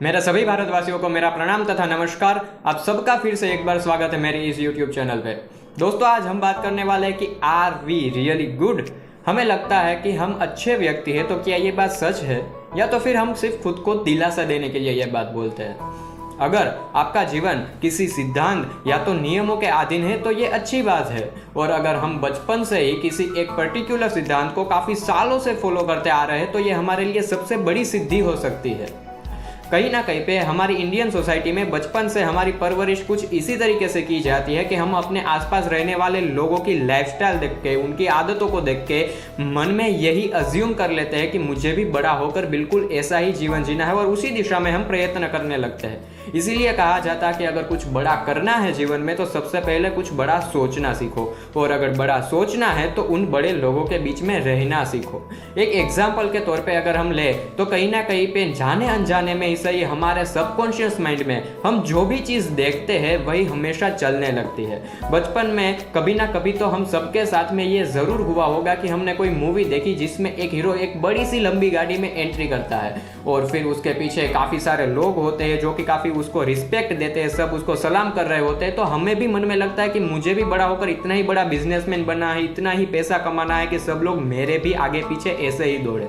मेरे सभी भारतवासियों को मेरा प्रणाम तथा नमस्कार। आप सबका फिर से एक बार स्वागत है मेरे इस YouTube चैनल पे। दोस्तों, आज हम बात करने वाले हैं कि आर वी रियली गुड। हमें लगता है कि हम अच्छे व्यक्ति हैं, तो क्या ये बात सच है या तो फिर हम सिर्फ खुद को दिलासा देने के लिए ये बात बोलते हैं। अगर आपका जीवन किसी सिद्धांत या तो नियमों के अधीन है तो ये अच्छी बात है, और अगर हम बचपन से ही किसी एक पर्टिकुलर सिद्धांत को काफ़ी सालों से फॉलो करते आ रहे हैं तो ये हमारे लिए सबसे बड़ी सिद्धि हो सकती है। कहीं ना कहीं पे हमारी इंडियन सोसाइटी में बचपन से हमारी परवरिश कुछ इसी तरीके से की जाती है कि हम अपने आसपास रहने वाले लोगों की लाइफस्टाइल देख के, उनकी आदतों को देख के मन में यही अज्यूम कर लेते हैं कि मुझे भी बड़ा होकर बिल्कुल ऐसा ही जीवन जीना है, और उसी दिशा में हम प्रयत्न करने लगते हैं। इसीलिए कहा जाता है कि अगर कुछ बड़ा करना है जीवन में तो सबसे पहले कुछ बड़ा सोचना सीखो, और अगर बड़ा सोचना है तो उन बड़े लोगों के बीच में रहना सीखो। एक एग्जाम्पल के तौर पे अगर हम ले तो कहीं ना कहीं पे जाने अनजाने में सही हमारे सबकॉन्शियस माइंड में हम जो भी चीज़ देखते हैं वही हमेशा चलने लगती है। बचपन में कभी ना कभी तो हम सबके साथ में ये ज़रूर हुआ होगा कि हमने कोई मूवी देखी जिसमें एक हीरो एक बड़ी सी लंबी गाड़ी में एंट्री करता है, और फिर उसके पीछे काफ़ी सारे लोग होते हैं जो कि काफ़ी उसको रिस्पेक्ट देते हैं, सब उसको सलाम कर रहे होते हैं। तो हमें भी मन में लगता है कि मुझे भी बड़ा होकर इतना ही बड़ा बिजनेसमैन बनना है, इतना ही पैसा कमाना है कि सब लोग मेरे भी आगे पीछे ऐसे ही दौड़े।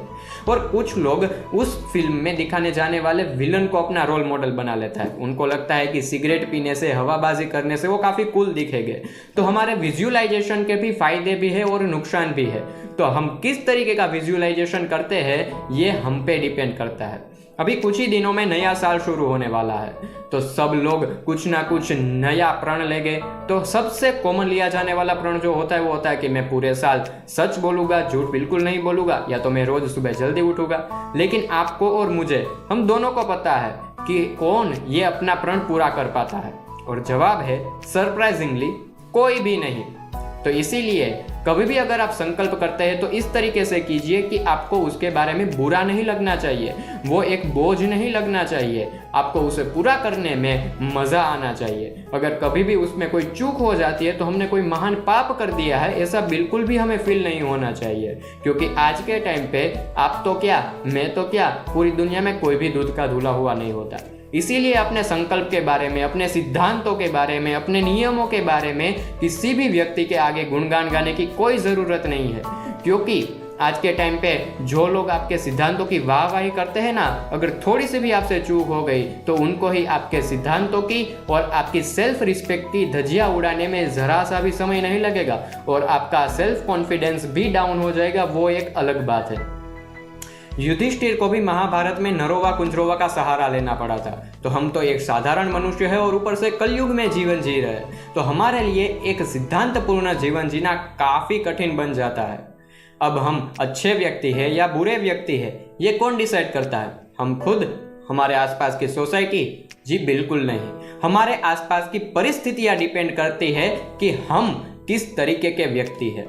और कुछ लोग उस फिल्म में दिखाने जाने वाले विलन को अपना रोल मॉडल बना लेता है। उनको लगता है कि सिगरेट पीने से, हवाबाजी करने से वो काफ़ी कूल दिखेंगे। तो हमारे विजुअलाइजेशन के भी फायदे भी है और नुकसान भी है। तो हम किस तरीके का विजुअलाइजेशन करते हैं ये हम पे डिपेंड करता है। अभी कुछ ही दिनों में नया साल शुरू होने वाला है, तो सब लोग कुछ ना कुछ नया प्रण लेंगे। तो सबसे कॉमन लिया जाने वाला प्रण जो होता है वो होता है कि मैं पूरे साल सच बोलूँगा, झूठ बिल्कुल नहीं बोलूँगा, या तो मैं रोज़ सुबह जल्दी उठूँगा। लेकिन आपको और मुझे, हम दोनों को पता है कि कौन ये अपना प्रण पूरा कर पाता है, और जवाब है सरप्राइजिंगली कोई भी नहीं। तो इसीलिए कभी भी अगर आप संकल्प करते हैं तो इस तरीके से कीजिए कि आपको उसके बारे में बुरा नहीं लगना चाहिए, वो एक बोझ नहीं लगना चाहिए, आपको उसे पूरा करने में मज़ा आना चाहिए। अगर कभी भी उसमें कोई चूक हो जाती है तो हमने कोई महान पाप कर दिया है, ऐसा बिल्कुल भी हमें फील नहीं होना चाहिए। क्योंकि आज के टाइम पे आप तो क्या, मैं तो क्या, पूरी दुनिया में कोई भी दूध का धुला हुआ नहीं होता। इसीलिए अपने संकल्प के बारे में, अपने सिद्धांतों के बारे में, अपने नियमों के बारे में किसी भी व्यक्ति के आगे गुणगान गाने की कोई ज़रूरत नहीं है। क्योंकि आज के टाइम पे जो लोग आपके सिद्धांतों की वाहवाही करते हैं ना, अगर थोड़ी सी भी आपसे चूक हो गई तो उनको ही आपके सिद्धांतों की और आपकी सेल्फ रिस्पेक्ट की धज्जियां उड़ाने में ज़रा सा भी समय नहीं लगेगा, और आपका सेल्फ कॉन्फिडेंस भी डाउन हो जाएगा। वो एक अलग बात है। युधिष्ठिर को भी महाभारत में नरोवा कुंजरोवा का सहारा लेना पड़ा था। तो हम तो एक साधारण मनुष्य है और ऊपर से कलयुग में जीवन जी रहे हैं, तो हमारे लिए एक सिद्धांतपूर्ण जीवन जीना काफ़ी कठिन बन जाता है। अब हम अच्छे व्यक्ति है या बुरे व्यक्ति है ये कौन डिसाइड करता है? हम खुद? हमारे आसपास की सोसाइटी? जी बिल्कुल नहीं। हमारे आसपास की परिस्थितियां डिपेंड करती है कि हम किस तरीके के व्यक्ति हैं।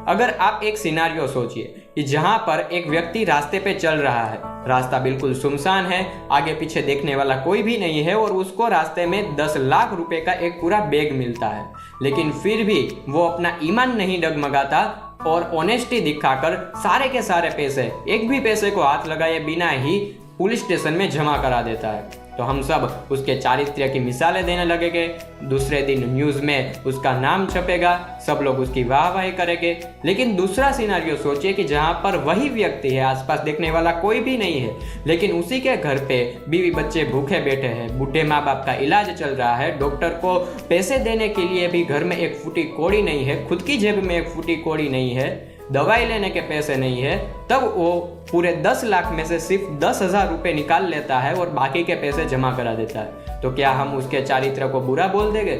अगर आप एक सिनारियो सोचिए कि जहां पर एक व्यक्ति रास्ते पे चल रहा है, रास्ता बिल्कुल सुनसान है, आगे पीछे देखने वाला कोई भी नहीं है, और उसको रास्ते में 10 लाख रुपए का एक पूरा बैग मिलता है, लेकिन फिर भी वो अपना ईमान नहीं डगमगाता और ऑनेस्टी दिखाकर सारे के सारे पैसे, एक भी पैसे को हाथ लगाए बिना ही पुलिस स्टेशन में जमा करा देता है। तो हम सब उसके चारित्र्य की मिसालें देने लगेंगे। दूसरे दिन न्यूज़ में उसका नाम छपेगा, सब लोग उसकी वाहवाही करेंगे। लेकिन दूसरा सिनारियो सोचिए कि जहाँ पर वही व्यक्ति है, आसपास देखने वाला कोई भी नहीं है, लेकिन उसी के घर पे बीवी बच्चे भूखे बैठे हैं, बूढ़े माँ बाप का इलाज चल रहा है, डॉक्टर को पैसे देने के लिए भी घर में एक फूटी कौड़ी नहीं है, खुद की जेब में एक फूटी कौड़ी नहीं है, दवाई लेने के पैसे नहीं है, तब वो पूरे 10 लाख में से सिर्फ 10,000 रुपये निकाल लेता है और बाकी के पैसे जमा करा देता है। तो क्या हम उसके चारित्र को बुरा बोल देंगे?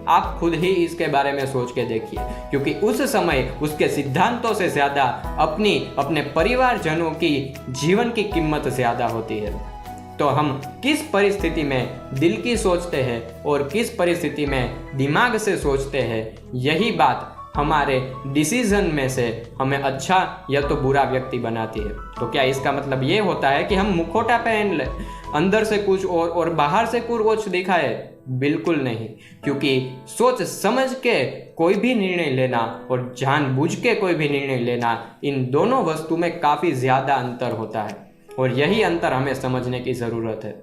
आप खुद ही इसके बारे में सोच के देखिए, क्योंकि उस समय उसके सिद्धांतों से ज़्यादा अपने परिवारजनों की जीवन की कीमत ज़्यादा होती है। तो हम किस परिस्थिति में दिल की सोचते हैं और किस परिस्थिति में दिमाग से सोचते हैं, यही बात हमारे डिसीजन में से हमें अच्छा या तो बुरा व्यक्ति बनाती है। तो क्या इसका मतलब ये होता है कि हम मुखौटा पहन ले, अंदर से कुछ और बाहर से कुछ दिखाए? बिल्कुल नहीं। क्योंकि सोच समझ के कोई भी निर्णय लेना और जानबूझ के कोई भी निर्णय लेना, इन दोनों वस्तु में काफ़ी ज़्यादा अंतर होता है, और यही अंतर हमें समझने की ज़रूरत है।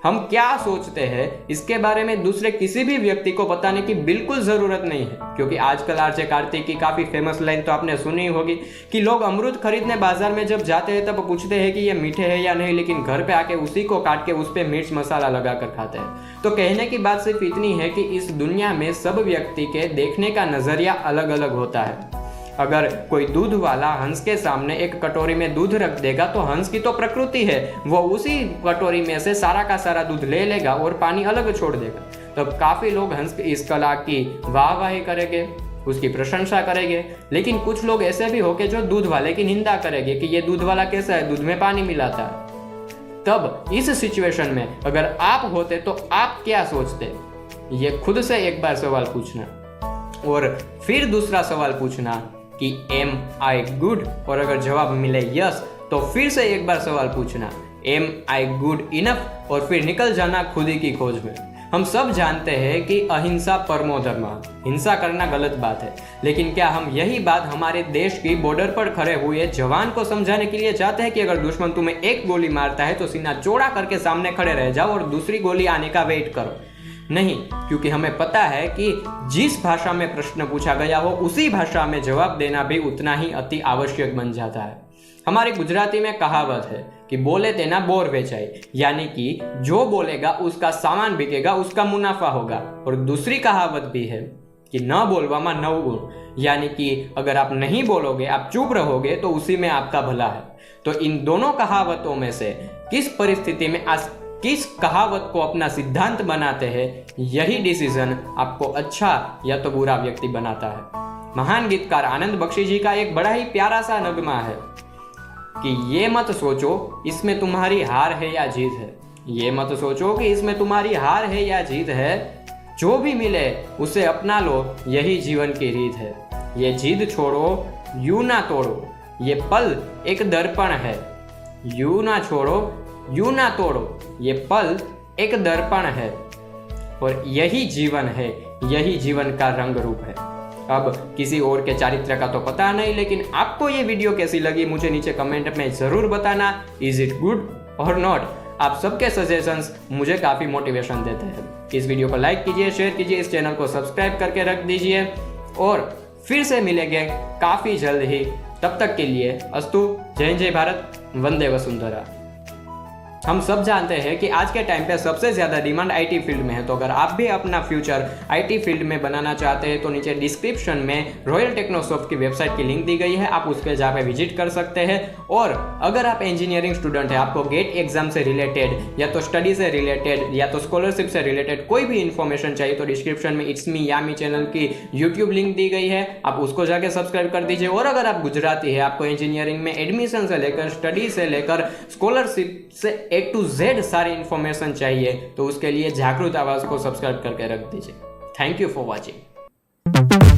हम क्या सोचते हैं इसके बारे में दूसरे किसी भी व्यक्ति को बताने की बिल्कुल जरूरत नहीं है, क्योंकि आजकल आरजे कार्तिक की काफी फेमस लाइन तो आपने सुनी होगी कि लोग अमरूद खरीदने बाजार में जब जाते हैं तब पूछते हैं कि ये मीठे हैं या नहीं, लेकिन घर पे आके उसी को काट के उस पे मिर्च मसाला लगा कर खाते हैं। तो कहने की बात सिर्फ इतनी है कि इस दुनिया में सब व्यक्ति के देखने का नजरिया अलग अलग होता है। अगर कोई दूध वाला हंस के सामने एक कटोरी में दूध रख देगा तो हंस की तो प्रकृति है, वो उसी कटोरी में से सारा का सारा दूध ले लेगा और पानी अलग छोड़ देगा। तब काफी लोग हंस की इस कला की वाहवाही करेंगे, उसकी प्रशंसा करेंगे, लेकिन कुछ लोग ऐसे भी होंगे जो दूध वाले की निंदा करेंगे कि ये दूध वाला कैसा है, दूध में पानी मिलाता है। तब इस सिचुएशन में अगर आप होते तो आप क्या सोचते, ये खुद से एक बार सवाल पूछना और फिर दूसरा सवाल पूछना कि एम आई गुड, और अगर जवाब मिले यस तो फिर से एक बार सवाल पूछना एम आई गुड इनफ, और फिर निकल जाना खुद ही की खोज में। हम सब जानते हैं कि अहिंसा परमो धर्म, हिंसा करना गलत बात है, लेकिन क्या हम यही बात हमारे देश की बॉर्डर पर खड़े हुए जवान को समझाने के लिए चाहते हैं कि अगर दुश्मन तुम्हें एक गोली मारता है तो सीना चौड़ा करके सामने खड़े रह जाओ और दूसरी गोली आने का वेट करो? नहीं, क्योंकि हमें पता है कि जिस भाषा में प्रश्न पूछा गया हो उसी भाषा में जवाब देना भी उतना ही अति आवश्यक बन जाता है। हमारी गुजराती में कहावत है कि बोले तेना बोर वेचाए, यानी कि जो बोलेगा उसका सामान बिकेगा, उसका मुनाफा होगा। और दूसरी कहावत भी है कि न बोलवामा नव गुण, यानी कि अगर आप नहीं बोलोगे, आप चुप रहोगे तो उसी में आपका भला है। तो इन दोनों कहावतों में से किस परिस्थिति में किस कहावत को अपना सिद्धांत बनाते हैं, यही डिसीजन आपको अच्छा या तो बुरा व्यक्ति बनाता है। महान गीतकार आनंद बख्शी जी का एक बड़ा ही प्यारा सा नगमा है कि ये मत सोचो इसमें तुम्हारी हार है या जीत है, ये मत सोचो कि इसमें तुम्हारी हार है या जीत है, जो भी मिले उसे अपना लो, यही जीवन की रीत है। ये जिद छोड़ो यूं ना तोड़ो, ये पल एक दर्पण है, यूं ना छोड़ो यूं ना तोड़ो, ये पल एक दर्पण है, और यही जीवन है, यही जीवन का रंग रूप है। अब किसी और के चारित्र का तो पता नहीं, लेकिन आपको ये वीडियो कैसी लगी मुझे नीचे कमेंट में जरूर बताना। इज इट गुड और नॉट? आप सबके सजेशंस मुझे काफ़ी मोटिवेशन देते हैं। इस वीडियो को लाइक कीजिए, शेयर कीजिए, इस चैनल को सब्सक्राइब करके रख दीजिए, और फिर से मिलेंगे काफ़ी जल्द ही। तब तक के लिए अस्तु, जय जय भारत, वंदे वसुंधरा। हम सब जानते हैं कि आज के टाइम पे सबसे ज़्यादा डिमांड आईटी फील्ड में है, तो अगर आप भी अपना फ्यूचर आईटी फील्ड में बनाना चाहते हैं तो नीचे डिस्क्रिप्शन में रॉयल टेक्नोसॉफ्ट की वेबसाइट की लिंक दी गई है, आप उस पर जाकर विजिट कर सकते हैं। और अगर आप इंजीनियरिंग स्टूडेंट हैं, आपको गेट एग्जाम से रिलेटेड या तो स्टडी से रिलेटेड या तो स्कॉलरशिप से रिलेटेड कोई भी इन्फॉर्मेशन चाहिए तो डिस्क्रिप्शन में इट्स मी यामी चैनल की यूट्यूब लिंक दी गई है, आप उसको जाके सब्सक्राइब कर दीजिए। और अगर आप गुजराती है, आपको इंजीनियरिंग में एडमिशन से लेकर स्टडी से लेकर स्कॉलरशिप से A to Z सारी इंफॉर्मेशन चाहिए तो उसके लिए जागरूक आवाज को सब्सक्राइब करके रख दीजिए। Thank you for watching.